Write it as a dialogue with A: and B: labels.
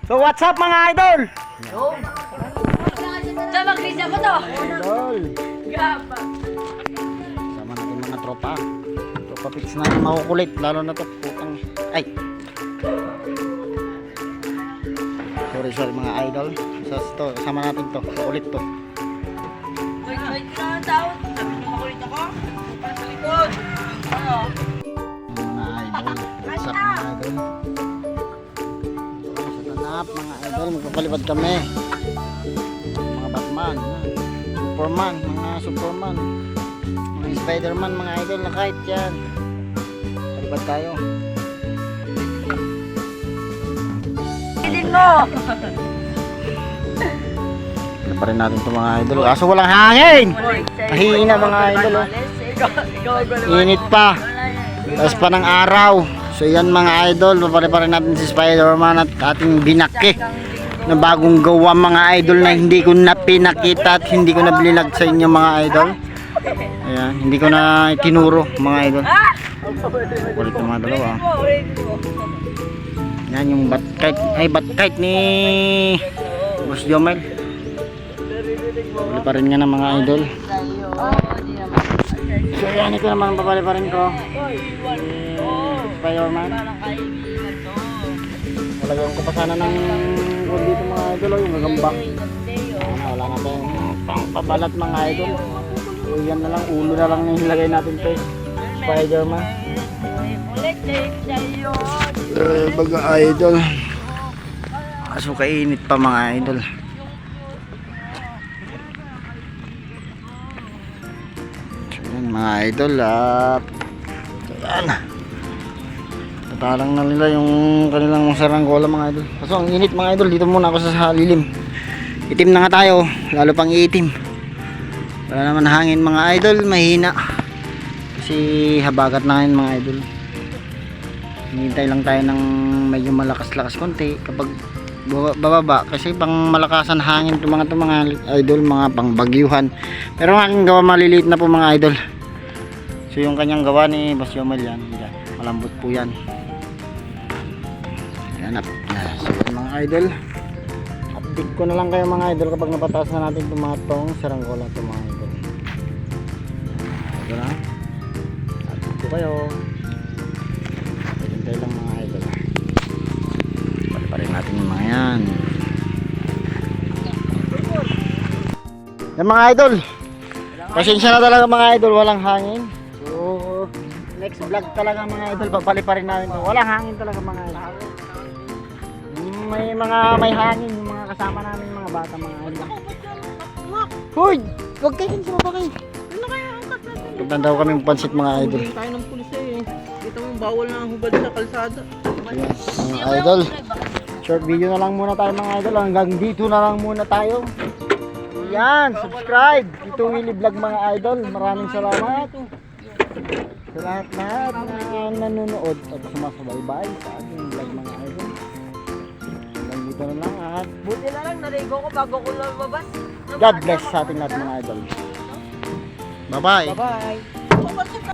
A: So what's up mga idol?
B: Sa mag-risa ko to.
A: Idol.
B: Gapa.
A: Sama natin mga tropa. Tropa pits na yung makukulit. Lalo na to putang. Ay. Sorry mga idol. Sama natin to. Makulit to.
B: Wait ka na tao. Sabi niyo makulit ako. Para sa likod. Ano?
A: Mga idol. What's up mga idol? Sa tanap mga idol. Magpapalipad kami. Mga Batman. Mga Superman. Mga Spiderman mga idol. Na kahit yan. Palipad tayo.
B: Pilin mo.
A: Ano pa rin natin ito mga idol. Kaso walang hangin. Mahina mga idol. Oh. Init pa. Tapos pa ng araw. So yan mga idol. Papali pa rin natin si Spiderman at ating binaki na bagong gawa mga idol na hindi ko na pinakita at hindi ko na blilag sa inyo mga idol. Ayan. Hindi ko na tinuro mga idol. Kulit ng mga dalawa. Yan yung bat-kite ni Boss Jomel. Babali pa rin nga ng mga idol. So yan, ito naman babali pa rin ko. Spiderman. Talagang ko pa sana ng gold dito mga idol. Yung magamba. Wala na tayong pangpabalat mga idol. So yan na lang, ulo na lang nilagay natin to. Spiderman. Baga idol. Kaso kainit pa mga idol. Yan mga idol. Yan. Tatalang na nila yung kanilang saranggola mga idol. Kaso ang init mga idol. Dito muna ako sa lilim. Itim na nga tayo. Lalo pang itim. Wala naman hangin mga idol. Mahina. Kasi habagat na ngayon mga idol. Hinihintay lang tayo ng medyo malakas-lakas konti kapag bababa kasi pang malakasan hangin itong mga idol, mga pang bagyuhan. Pero ang aking gawa maliliit na po mga idol. So yung kanyang gawa ni Boss Jomel yan, malambot po yan. Yan up. So mga idol, update ko na lang kayo mga idol kapag napataas na natin itong mga tong saranggola itong mga idol. Ito na, update ko kayo. Hintay lang mga idol. Pali-pali natin yung mga yan. Yan mga idol. Pasensya na talaga mga idol. Walang hangin. So next vlog talaga mga idol. Papali pa rin natin. Walang hangin talaga mga idol. May hangin. Yung mga kasama namin mga bata mga idol. Hoy! Huwag kayo sumapa kayo.
B: Ano kaya angkat natin?
A: Pagtanda ko kami pansit mga idol.
C: Huling tayo ng pulis eh. Kita mo bawal na ang hubad sa kalsada.
A: Ayan, mga idol. Short video na lang muna tayo mga idol. Hanggang dito na lang muna tayo. Yan, subscribe. Ito Willy Vlog mga idol. Maraming salamat sa lahat-lahat na nanonood at sumasabay-bay sa ating vlog mga idol. Hanggang dito na lang at
B: Buti na lang, narigo ko bago ko lumabas.
A: God bless sa ating lahat mga idol. Bye-bye.
C: Bye-bye.